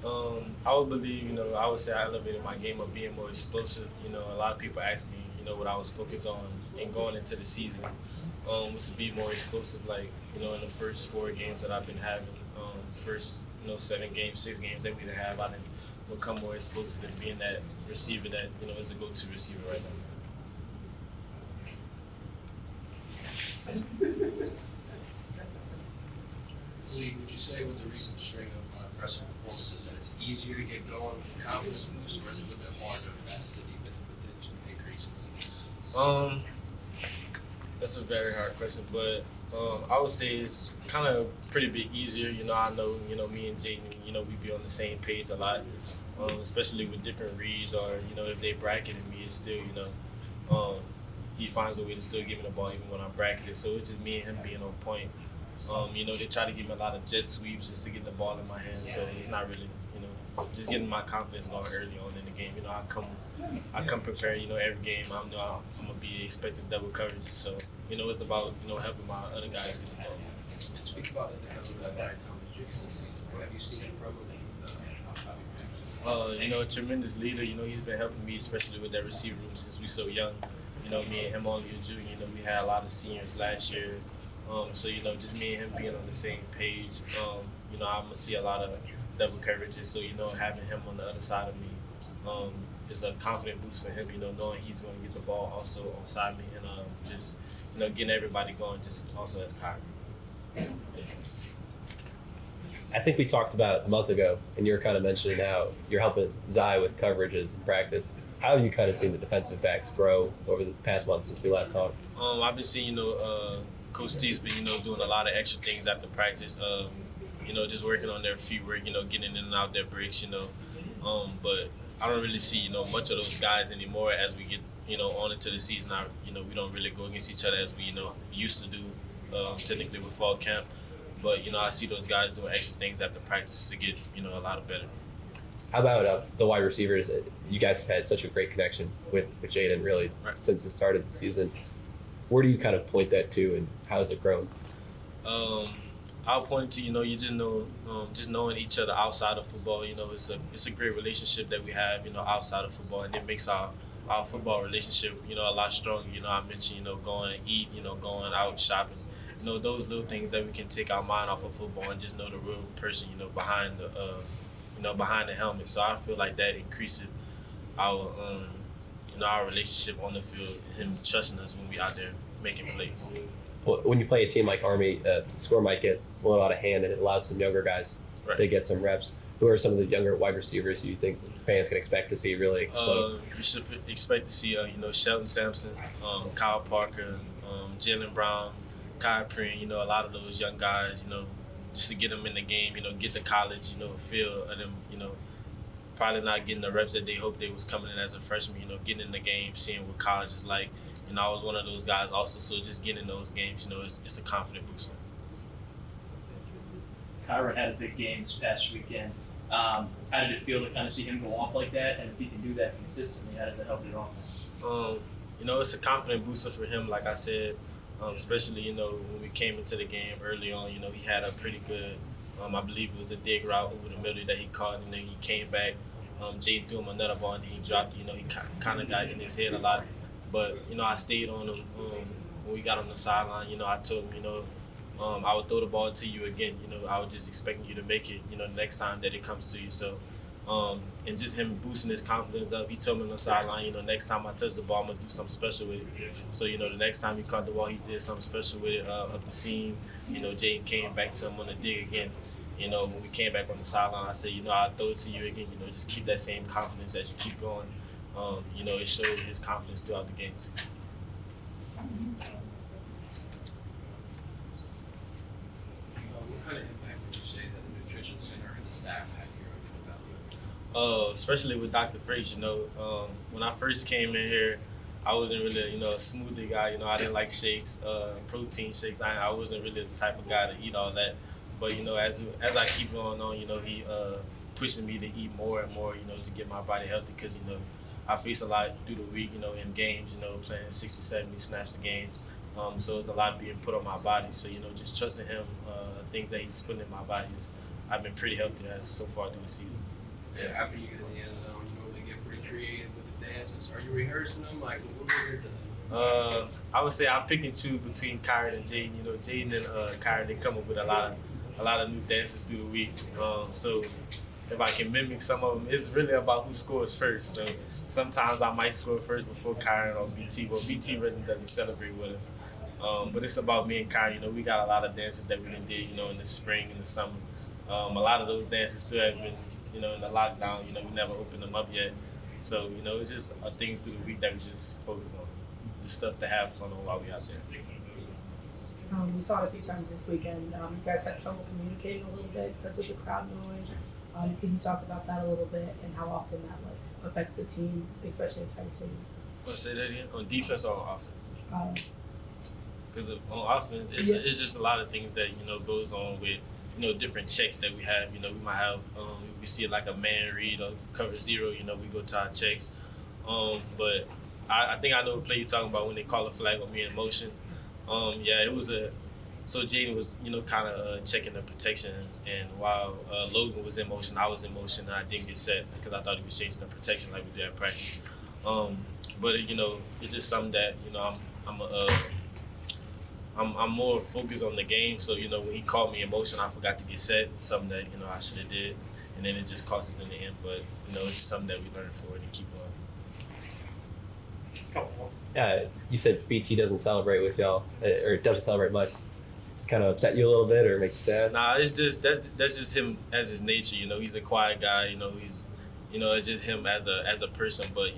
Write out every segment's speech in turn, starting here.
I would believe, I would say I elevated my game of being more explosive. A lot of people ask me, what I was focused on in going into the season was to be more explosive. Like, in the first 4 games that I've been having, first, 7 games, 6 games that we didn't have, I didn't become more explosive and being that receiver that, is a go-to receiver right now. Lee, would you say with the recent string of impressive performances that it's easier to get going with confidence boost, or is it a little bit harder as the defensive potential increases? Um, that's a very hard question, but I would say it's kind of pretty bit easier. I know, me and Jayden, we be on the same page a lot, especially with different reads or, if they bracketing me, it's still, he finds a way to still give me the ball even when I'm bracketed. So it's just me and him being on point. They try to give me a lot of jet sweeps just to get the ball in my hands. So it's not really, just getting my confidence going early on in the game. I come prepared. Every game I'm gonna be expecting double coverage. So it's about helping my other guys get the ball. And speak about it, Thomas Jenkins this season. What have you seen from him? A tremendous leader. He's been helping me, especially with that receiver room since we so young. Me and him only a junior. We had a lot of seniors last year. So just me and him being on the same page. I'm gonna see a lot of double coverages. So having him on the other side of me is a confident boost for him. Knowing he's going to get the ball also on side me and just getting everybody going. Just also as Kyrie. I think we talked about a month ago, and you were kind of mentioning how you're helping Zai with coverages in practice. How have you kind of seen the defensive backs grow over the past month since we last talked? I've been seeing, Coach T's been, doing a lot of extra things after practice. Just working on their feet work, getting in and out their breaks, But I don't really see, much of those guys anymore as we get, on into the season. We don't really go against each other as we, used to do, technically with fall camp. But, I see those guys doing extra things after practice to get, a lot better. How about the wide receivers? You guys have had such a great connection with Jayden, really, Right. since the start of the season. Where do you kind of point that to, and how has it grown? I'll point to you just knowing each other outside of football. It's a great relationship that we have outside of football, and it makes our football relationship a lot stronger. I mentioned going to eat, going out shopping. Those little things that we can take our mind off of football and just know the real person behind the helmet. So I feel like that increases our our relationship on the field, him trusting us when we out there making plays. Well, when you play a team like Army, the score might get a little out of hand, and it allows some younger guys to get some reps. Who are some of the younger wide receivers you think fans can expect to see really explode? You should expect to see, Shelton Sampson, Kyle Parker, Jalen Brown, Kai Preen, a lot of those young guys, just to get them in the game, get the college, feel of them, probably not getting the reps that they hoped they was coming in as a freshman, getting in the game, seeing what college is like. I was one of those guys also, so just getting in those games, it's a confident booster. Kyra had a big game this past weekend. How did it feel to kind of see him go off like that? And if he can do that consistently, how does that help your offense? It's a confident booster for him, like I said, especially, when we came into the game early on, he had a pretty good, I believe it was a dig route over the middle that he caught, and then he came back. Jay threw him another ball, and he dropped it. He kind of got in his head a lot. But, I stayed on him when we got on the sideline. I told him, I would throw the ball to you again. I was just expecting you to make it, the next time that it comes to you. So, and just him boosting his confidence up. He told me on the sideline, next time I touch the ball, I'm going to do something special with it. So, the next time he caught the ball, he did something special with it up the seam. Jay came back to him on the dig again. When we came back on the sideline, I said, I'll throw it to you again. Just keep that same confidence as you keep going. It showed his confidence throughout the game. What kind of impact would you say that the nutrition center and the staff had here on your development? Especially with Dr. Frakes, when I first came in here, I wasn't really, a smoothie guy. I didn't like shakes, protein shakes. I wasn't really the type of guy to eat all that. But, as I keep going on, he pushing me to eat more and more, to get my body healthy because, I face a lot through the week, in games, playing 60, 70 snaps a game. So it's a lot being put on my body. So, just trusting him, things that he's putting in my body is I've been pretty healthy as so far through the season. Yeah, after you get in the end zone, they get pretty creative with the dances. Are you rehearsing them? Like, what goes into that? I would say I pick and choose between Kyron and Jayden. Jayden and Kyron, they come up with a lot of new dances through the week. So if I can mimic some of them, it's really about who scores first. So sometimes I might score first before Kyron or BT. Well, BT really doesn't celebrate with us. But it's about me and Kyron. We got a lot of dances that we done did, in the spring and the summer. A lot of those dances still have been, in the lockdown. We never opened them up yet. So, it's just things through the week that we just focus on. Just stuff to have fun on while we out there. We saw it a few times this weekend. You guys had trouble communicating a little bit because of the crowd noise. Can you talk about that a little bit and how often that affects the team, especially in Texas City? Say that again? On defense or on offense? Because on offense, it's just a lot of things that goes on with different checks that we have. We might have if we see like a man read or cover zero. We go to our checks. But I think I know what play you're talking about when they call a flag on me in motion. It was so Jayden was kind of checking the protection, and while Logan was in motion, I was in motion, and I didn't get set because I thought he was changing the protection like we did at practice. But it's just something that I'm more focused on the game. So when he called me in motion, I forgot to get set. Something that I should have did, and then it just cost us in the end. But it's just something that we learned for it and keep on. You said BT doesn't celebrate with y'all, or doesn't celebrate much. It's kind of upset you a little bit, or make you sad. Nah, it's just that's just him as his nature. He's a quiet guy. He's it's just him as a person. But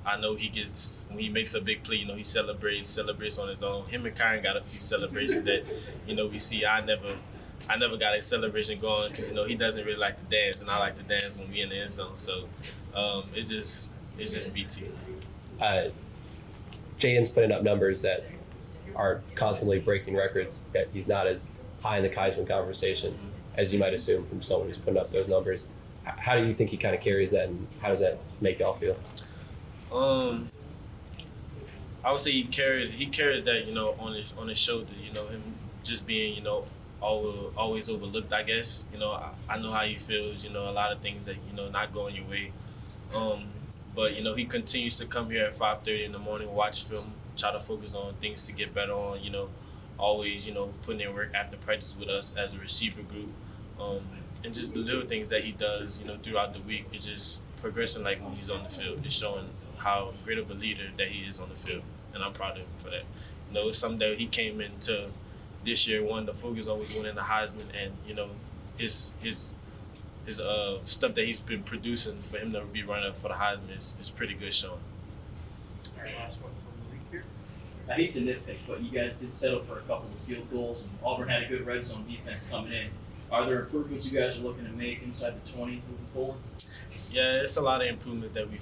I know he gets when he makes a big play. He celebrates on his own. Him and Kyron got a few celebrations that we see. I never got a celebration going because he doesn't really like to dance, and I like to dance when we in the end zone. So it's just BT. Jayden's putting up numbers that are constantly breaking records. That he's not as high in the Heisman conversation as you might assume from someone who's putting up those numbers. How do you think he kind of carries that, and how does that make y'all feel? I would say he carries that on his shoulder. Him just being always overlooked. I guess I know how he feels. A lot of things that not going your way. But he continues to come here at 5:30 in the morning, watch film, try to focus on things to get better on. Always putting in work after practice with us as a receiver group, and just the little things that he does throughout the week. It's just progressing like when he's on the field. It's showing how great of a leader that he is on the field, and I'm proud of him for that. It's something that he came into this year wanting to focus on was winning the Heisman, and his stuff that he's been producing for him to be running up for the Heisman is pretty good showing. All right, last one from Malik here. I hate to nitpick, but you guys did settle for a couple of field goals, and Auburn had a good red zone defense coming in. Are there improvements you guys are looking to make inside the 20 moving forward? Yeah, it's a lot of improvements that we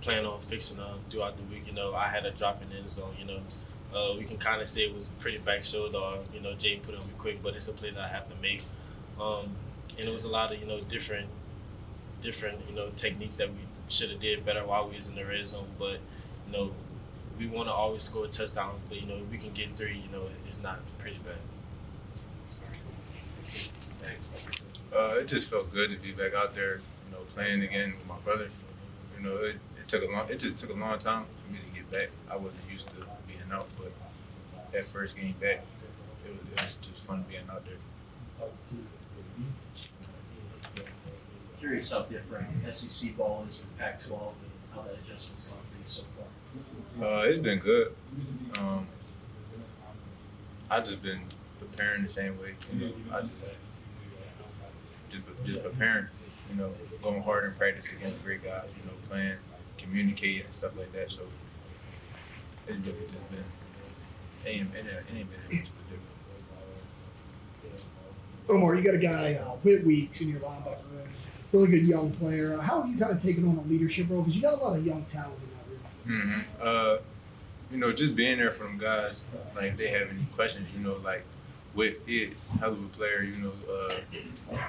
plan on fixing throughout the week. I had a drop in the end zone. We can kind of say it was pretty back shoulder, or Jayden put it on me quick, but it's a play that I have to make. And it was a lot of different techniques that we should have did better while we was in the red zone. But we want to always score touchdowns. But if we can get 3, it's not pretty bad. It just felt good to be back out there, playing again with my brother. It just took a long time for me to get back. I wasn't used to being out, but that first game back, it was just fun being out there. Curious how different SEC ball is from Pac-12 and how that adjustment's gone for you so far. It's been good. I've just been preparing the same way. I just preparing. Going hard in practice against great guys. Playing, communicating and stuff like that. So it's really just been. It ain't been much of a difference. Omar, you got a guy, Whit Weeks, in your linebacker room. Really good young player. How have you kind of taken on a leadership role? Because you got a lot of young talent in that room. Just being there for them guys, like if they have any questions, like Whit, hell of a player.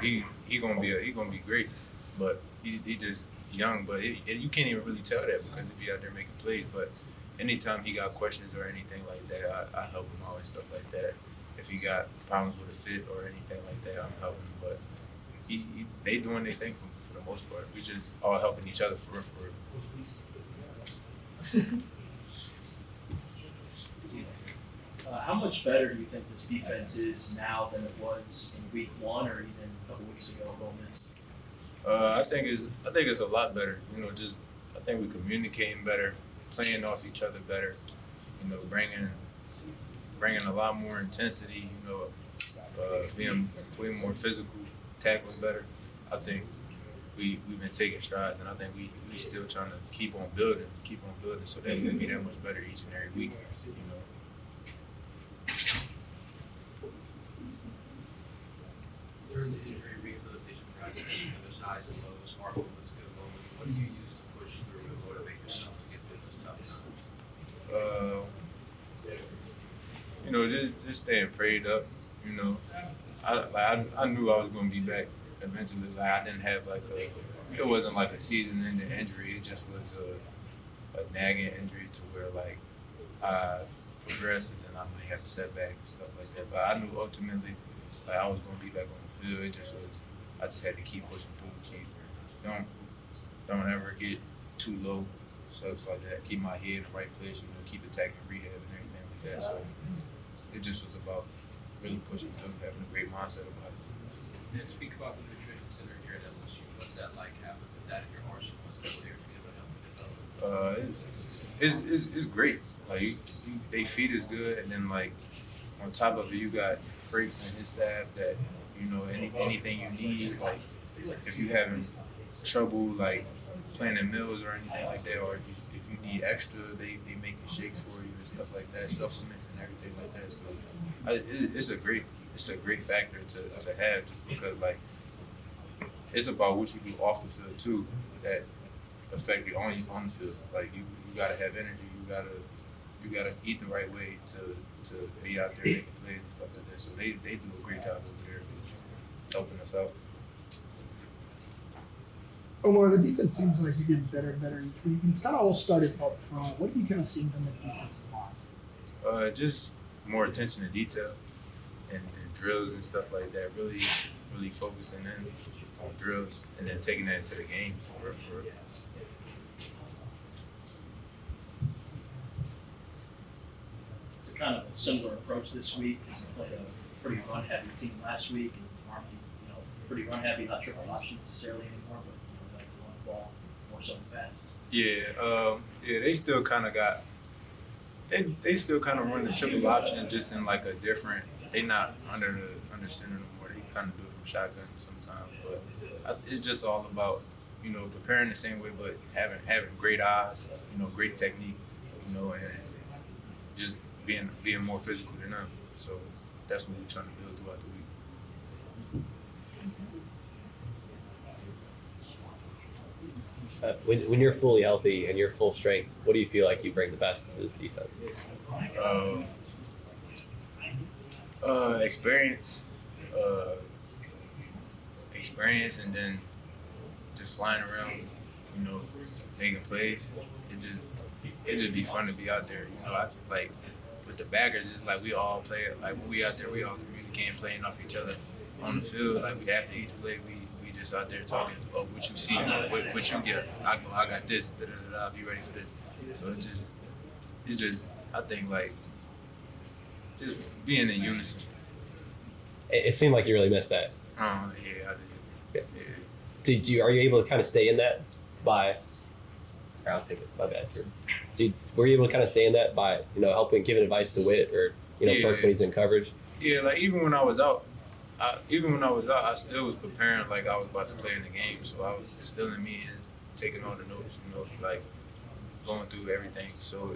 He gonna be great, but he just young. But you can't even really tell that because he be out there making plays. But anytime he got questions or anything like that, I help him out and stuff like that. If he got problems with a fit or anything like that, I'm helping him. But they doing their thing for the most part. We just all helping each other for real, for real. How much better do you think this defense is now than it was in week 1 or even a couple weeks ago at Ole Miss? I think it's a lot better. You know, just I think we're communicating better, playing off each other better. You know, bringing a lot more intensity. You know, being more physical, tackling better. I think we've been taking strides, and I think we still trying to keep on building, so that we can be that much better each and every week. You know. During the injury rehabilitation process, there's highs and lows, hard moments, good moments. What do you use to push through and motivate yourself to get through those tough times? You know, just staying prayed up. You know, I knew I was going to be back eventually. Like I didn't have it wasn't like a season-ending injury. It just was a nagging injury to where like I progressed and then I might have a setback and stuff like that. But I knew ultimately like I was going to be back on the field. It just was. I just had to keep pushing through. Don't ever get too low. Stuff like that. Keep my head in the right place. You know, keep attacking rehab and everything like that. So it just was about really pushing through, having a great mindset about it. And speak about the nutrition center here at LSU. What's that like having that in your arsenal? What's that there to be able to help you develop? It's great. Like they feed is good, and then like on top of it, you got Frakes and his staff that you know anything you need. Like if you having trouble like planning meals or anything like that, or if you need extra, they making shakes for you and stuff like that, supplements and everything like that. So it's a great factor to have just because like it's about what you do off the field too that affect you on the field. Like you gotta have energy. You gotta eat the right way to be out there making plays and stuff like that. So they do a great job over there helping us out. Omar, the defense seems like you're getting better and better each week. And it's kind of all started up front. What have you kind of seen from the defensive line? Just more attention to detail and drills and stuff like that. Really focusing in on drills and then taking that into the game for real. It's a kind of a similar approach this week because you played a pretty run-heavy team last week, and Army, pretty run-heavy, not triple option necessarily anymore, but like to run the ball more so than pass. Yeah, they still kind of got. They still kind of run the triple option, just in like a different. They not under center no more. They kind of do it from shotgun sometimes, but it's just all about preparing the same way, but having great eyes, great technique, and just being more physical than them. So that's what we're trying to build throughout the When week. you're fully healthy and you're full strength, what do you feel like you bring the best to this defense? Experience, and then just flying around, making plays. It just be fun to be out there. I like with the backers. It's like we all play. Like when we out there, we all communicating, playing off each other on the field. Like after each play, we just out there talking. Oh, what you see? What you get? I got this. I'll be ready for this. So it's just. I think like just being in unison. It seemed like you really missed that. Yeah, I did. Yeah. Are you able to kind of stay in that by? I'll take it. My bad. Were you able to kind of stay in that by helping, giving advice to Whit or Perk when he's in coverage? Yeah, like even when I was out, I still was preparing like I was about to play in the game. So I was still in meetings, taking all the notes, like going through everything. So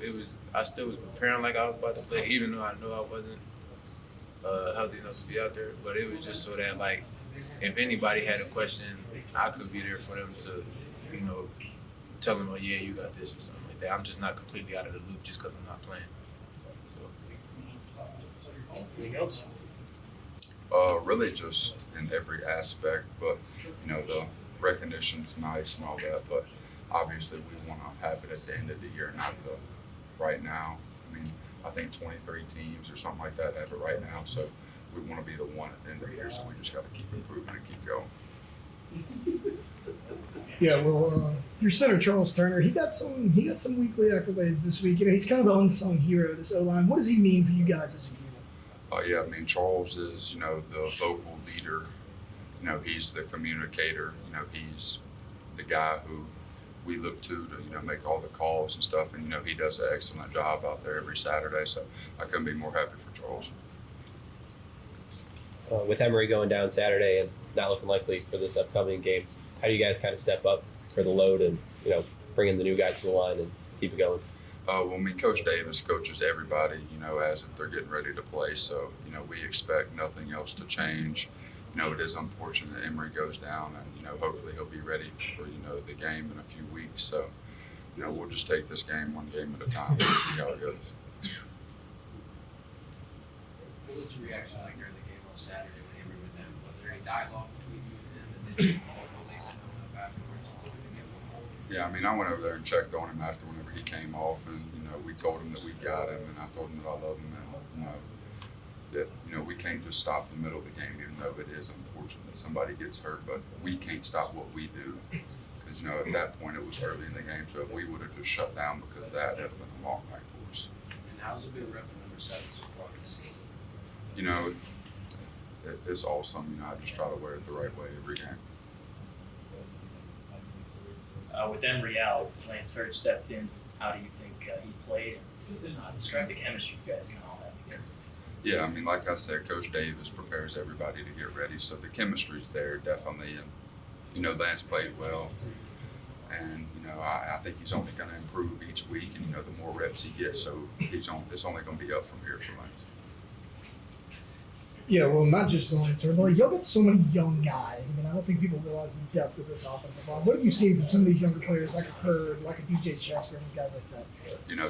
I still was preparing like I was about to play, even though I knew I wasn't healthy enough to be out there. But it was just so that like if anybody had a question, I could be there for them to, tell them, oh yeah, you got this or something like that. I'm just not completely out of the loop just because I'm not playing. So. Anything else? Really just in every aspect, but the recognition's nice and all that, but obviously we want to have it at the end of the year, not right now. I mean, I think 23 teams or something like that have it right now, so we want to be the one at the end of the year, so we just got to keep improving and keep going. Yeah, well, your center Charles Turner, he got some weekly accolades this week. You know, he's kind of the unsung hero of this O-line. What does he mean for you guys as a unit? Yeah, I mean, Charles is, the vocal leader. He's the communicator. He's the guy who we look to, make all the calls and stuff. And, he does an excellent job out there every Saturday. So I couldn't be more happy for Charles. With Emery going down Saturday and not looking likely for this upcoming game, how do you guys kind of step up for the load and, bring in the new guys to the line and keep it going? Well, I mean, Coach Davis coaches everybody, as if they're getting ready to play. So, we expect nothing else to change. It is unfortunate that Emery goes down, and, hopefully he'll be ready for, the game in a few weeks. So, we'll just take this game one game at a time and see how it goes. What was your reaction like during the game on Saturday when Emery went down? Was there any dialogue between you and him? And then Maason coming up afterwards? Yeah, I mean, I went over there and checked on him after whenever he came off, and we told him that we got him, and I told him that I love him, and that we can't just stop the middle of the game, even though it is unfortunate that somebody gets hurt, but we can't stop what we do, because at that point it was early in the game, so if we would have just shut down because of that, that would have been a long night for us. And how's it been repping number 7 so far this season? It's awesome. I just try to wear it the right way every game. With Emery out, Lance Hurd stepped in. How do you think he played? Describe the chemistry you guys can all have together. Yeah, I mean, like I said, Coach Davis prepares everybody to get ready, so the chemistry's there definitely. And Lance played well, and I think he's only going to improve each week. And the more reps he gets, so it's only going to be up from here for Lance. Yeah, well, not just Lance, but y'all got so many young guys. I mean, I don't think people realize the depth of this offensive line. What have you seen from some of these younger players, like a Hurd, like a DJ Chester, and guys like that?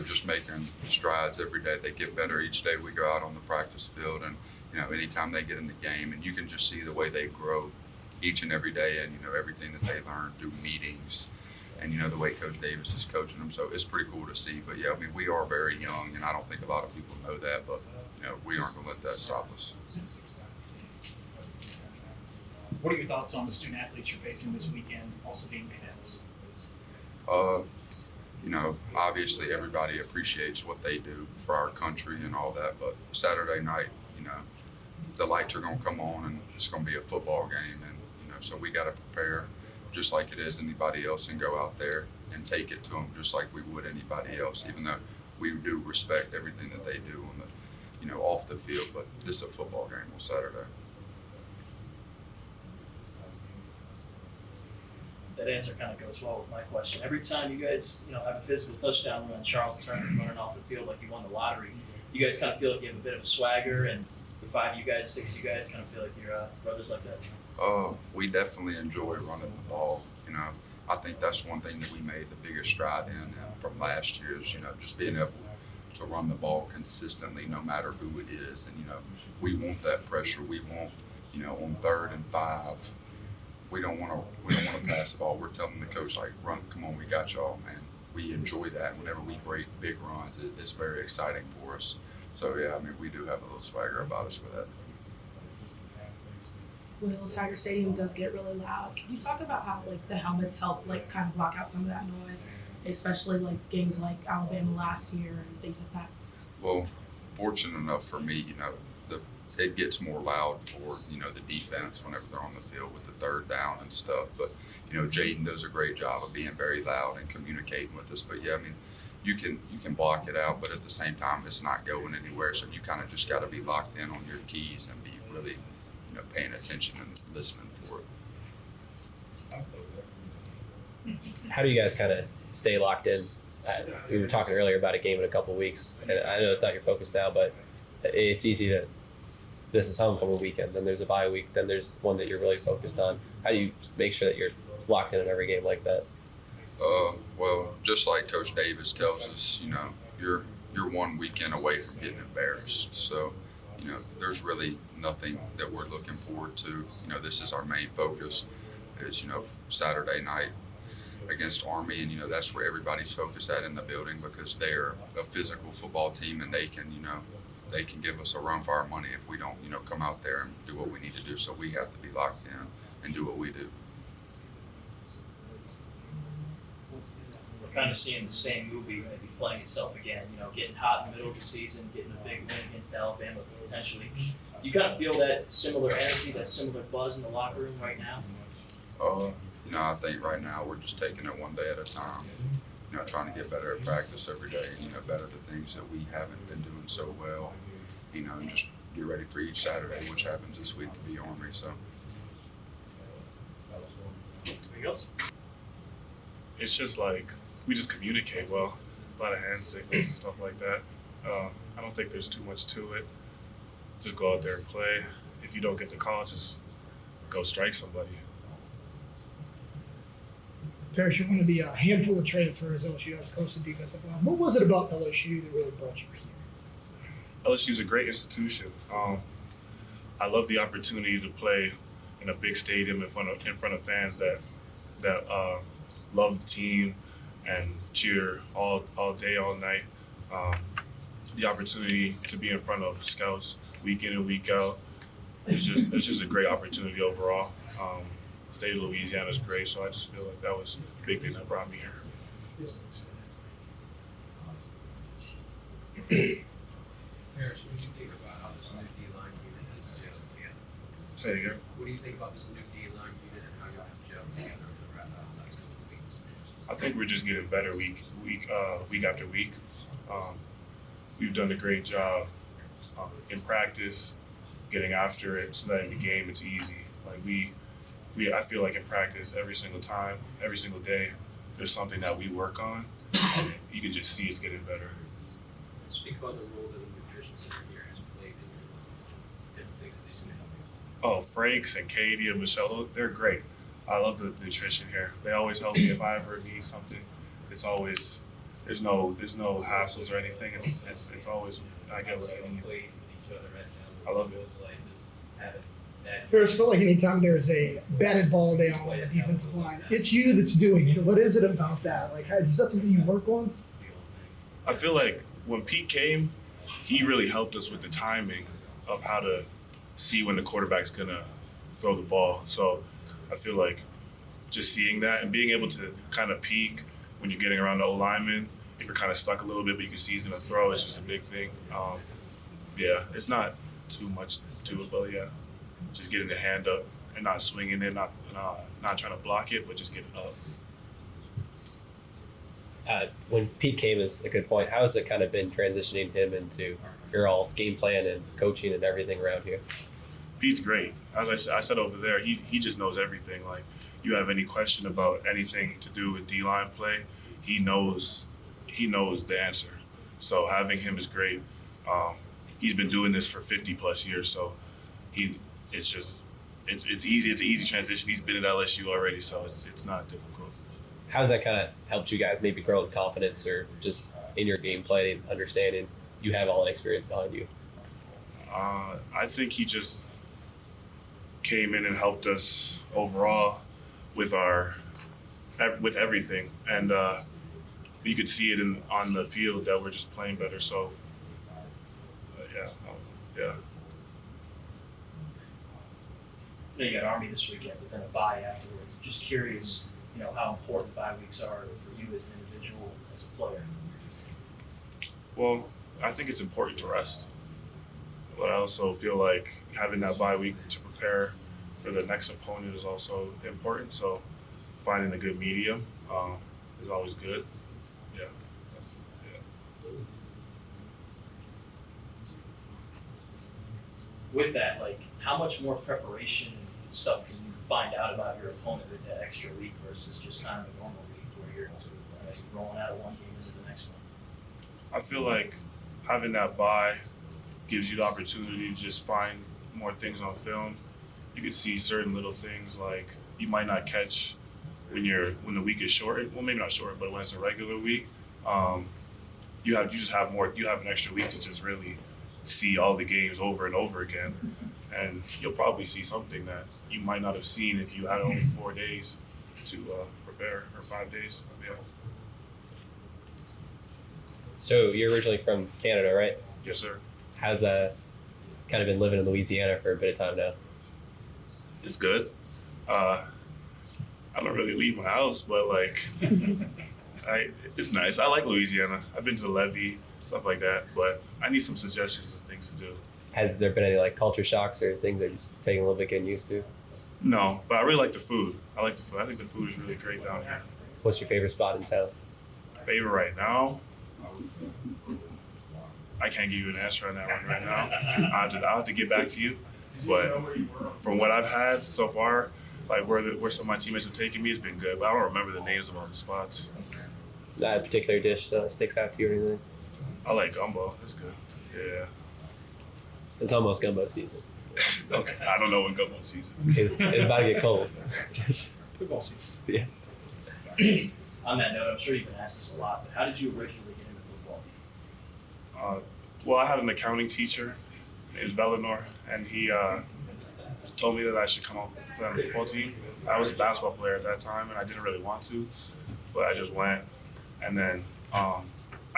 Just making strides every day. They get better each day we go out on the practice field, and anytime they get in the game, and you can just see the way they grow each and every day, and everything that they learn through meetings, and the way Coach Davis is coaching them. So it's pretty cool to see. But yeah, I mean, we are very young, and I don't think a lot of people know that, but we aren't going to let that stop us. What are your thoughts on the student athletes you're facing this weekend, also being cadets? Obviously everybody appreciates what they do for our country and all that, but Saturday night, the lights are going to come on and it's going to be a football game, and so we got to prepare just like it is anybody else and go out there and take it to them just like we would anybody else, even though we do respect everything that they do on the off the field, but this is a football game on Saturday. That answer kind of goes well with my question. Every time you guys, have a physical touchdown run, Charles Turner running off the field like he won the lottery, you guys kind of feel like you have a bit of a swagger, and the 5 you guys, 6 you guys kind of feel like you're brothers like that. We definitely enjoy running the ball. I think that's one thing that we made the biggest stride in from last year is, just being able to run the ball consistently no matter who it is. And, we want that pressure. We want, on 3rd and 5, we don't want to pass the ball. We're telling the coach, like, run, come on, we got y'all, man. We enjoy that. Whenever we break big runs, it's very exciting for us. So, yeah, I mean, we do have a little swagger about us with that. Well, Tiger Stadium does get really loud. Can you talk about how the helmets help kind of block out some of that noise, especially games like Alabama last year and things like that? Well, fortunate enough for me, it gets more loud for the defense whenever they're on the field with the 3rd down and stuff. But Jayden does a great job of being very loud and communicating with us. But yeah, I mean, you can block it out, but at the same time, it's not going anywhere. So you kind of just got to be locked in on your keys and be really paying attention and listening for it. How do you guys kind of stay locked in? We were talking earlier about a game in a couple of weeks, and I know it's not your focus now, but it's easy to. This is homecoming weekend, then there's a bye week, then there's one that you're really focused on. How do you make sure that you're locked in every game like that? Well, just like Coach Davis tells us, you're 1 weekend away from getting embarrassed. So, there's really nothing that we're looking forward to. This is our main focus. Is Saturday night against Army, and that's where everybody's focused at in the building because they're a physical football team and they can give us a run for our money if we don't come out there and do what we need to do. So we have to be locked in and do what we do. kind of seeing the same movie maybe playing itself again. Getting hot in the middle of the season, getting a big win against Alabama potentially. Do you kind of feel that similar energy, that similar buzz in the locker room right now? I think right now we're just taking it one day at a time. Trying to get better at practice every day. Better the things that we haven't been doing so well. And just get ready for each Saturday, which happens this week to be Army. So. Anything else? It's just like we just communicate well. A lot of hand signals and stuff like that. I don't think there's too much to it. Just go out there and play. If you don't get the call, just go strike somebody. Paris, you're one of the handful of transfers LSU has coached the defensive line. What was it about LSU that really brought you here? LSU's a great institution. I love the opportunity to play in a big stadium in front of fans that love the team and cheer all day, all night. The opportunity to be in front of scouts week in and week out it's just a great opportunity overall. State of Louisiana is great, so I just feel like that was a big thing that brought me here. Paris, what do you think about how this new D-line unit has gelled together? Say it again. What do you think about this new D-line unit and how y'all have gelled together over the last couple of weeks? I think we're just getting better week after week. We've done a great job in practice, getting after it, so that in the game it's easy. Like I feel like in practice every single time, every single day, there's something that we work on, and you can just see it's getting better. Speak about the role that the nutrition center here has played in your different things that they seem to help you. Oh, Franks and Katie and Michelle, they're great. I love the nutrition here. They always help me if I ever need something. It's always there's no hassles or anything. It's always I get what I need. I love it. Paris, feel like anytime there's a batted ball down on the defensive line, it's you that's doing it. What is it about that? Like, is that something you work on? I feel like when Pete came, he really helped us with the timing of how to see when the quarterback's gonna throw the ball. So I feel like just seeing that and being able to kind of peek when you're getting around the O-lineman, if you're kind of stuck a little bit, but you can see he's gonna throw, it's just a big thing. Yeah, it's not too much to it, but yeah, just getting the hand up and not swinging it, not trying to block it, but just get it up. When Pete came is a good point. How has it kind of been transitioning him into your all game plan and coaching and everything around here? Pete's great. As I said over there, he just knows everything. Like, you have any question about anything to do with D-line play, he knows the answer. So having him is great. He's been doing this for 50 plus years, so it's easy. It's an easy transition. He's been at LSU already, so it's not difficult. How's that kind of helped you guys maybe grow in confidence or just in your game planning, understanding you have all that experience behind you? I think he just came in and helped us overall with everything, and you could see it on the field that we're just playing better. So yeah. You got Army this weekend, but then a bye afterwards. I'm just curious, how important bye weeks are for you as an individual, as a player. Well, I think it's important to rest, but I also feel like having that bye week to prepare for the next opponent is also important. So finding a good medium is always good. Yeah. With that, how much more preparation and stuff can you find out about your opponent with that extra week versus just kind of a normal week where you're rolling out of one game into the next one? I feel like having that bye gives you the opportunity to just find more things on film. You can see certain little things like you might not catch when the week is short. Well, maybe not short, but when it's a regular week, you have an extra week to just really see all the games over and over again, and you'll probably see something that you might not have seen if you had only 4 days to prepare, or 5 days. Yeah. So you're originally from Canada, right? Yes, sir. How's that kind of been living in Louisiana for a bit of time now? It's good. I don't really leave my house, but It's nice. I like Louisiana. I've been to the Levee, stuff like that, but I need some suggestions of things to do. Has there been any like culture shocks or things that you're taking a little bit getting used to? No, but I really like the food. I think the food is really great down here. What's your favorite spot in town? Favorite right now? I can't give you an answer on that one right now. I'll have to get back to you. But from what I've had so far, like where some of my teammates have taken me, has been good. But I don't remember the names of all the spots. Not a particular dish that sticks out to you or anything? I like gumbo. That's good. Yeah. It's almost gumbo season. Okay. I don't know when gumbo season. It's about to get cold. Football season. Yeah. On that note, I'm sure you've been asked this a lot, but how did you originally get into football? Well, I had an accounting teacher. His name's Velinor, and he told me that I should come out and play on the football team. I was a basketball player at that time, and I didn't really want to, but I just went. And then I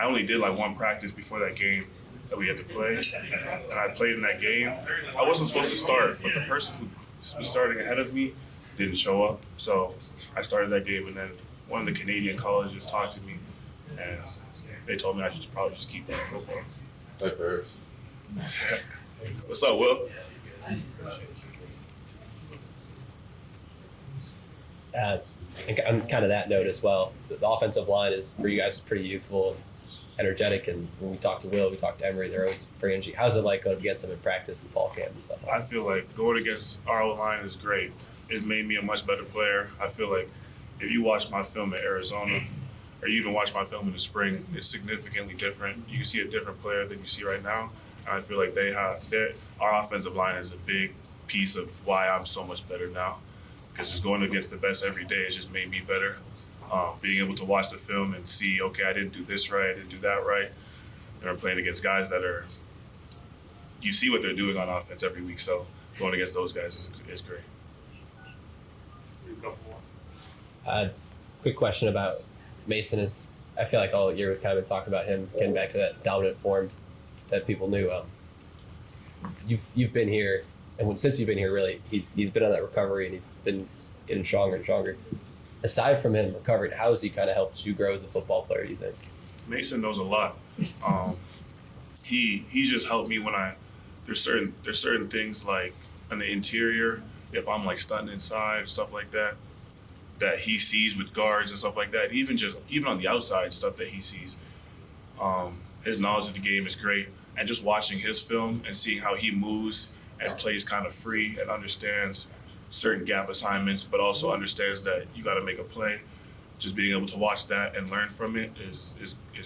only did like one practice before that game that we had to play, and I played in that game. I wasn't supposed to start, but the person who was starting ahead of me didn't show up, so I started that game, and then one of the Canadian colleges talked to me, and they told me I should probably just keep playing football. Hey, Paris. What's up, Will? And on kind of that note as well, the offensive line is for you guys pretty youthful and energetic. And when we talk to Will, we talk to Emery, they're always very energy. How's it like going against them in practice and fall camp and stuff like I that? feel like going against our line is great. It made me a much better player. I feel like if you watch my film at Arizona, or you even watch my film in the spring, it's significantly different. You see a different player than you see right now. And I feel like our offensive line is a big piece of why I'm so much better now. Because just going against the best every day has just made me better. Being able to watch the film and see, okay, I didn't do this right, I didn't do that right. And I'm playing against guys that you see what they're doing on offense every week. So going against those guys is great. Quick question about Maason is, I feel like all year we've kind of been talking about him getting back to that dominant form that people knew. You've been here, and since you've been here, really, he's been on that recovery and he's been getting stronger and stronger. Aside from him recovering, how has he kind of helped you grow as a football player, do you think? Maason knows a lot. He just helped me when there's certain things like on the interior, if I'm like stunting inside, stuff like that he sees with guards and stuff like that. Even on the outside stuff that he sees. His knowledge of the game is great. And just watching his film and seeing how he moves and plays kind of free and understands certain gap assignments, but also understands that you got to make a play. Just being able to watch that and learn from it is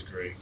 great.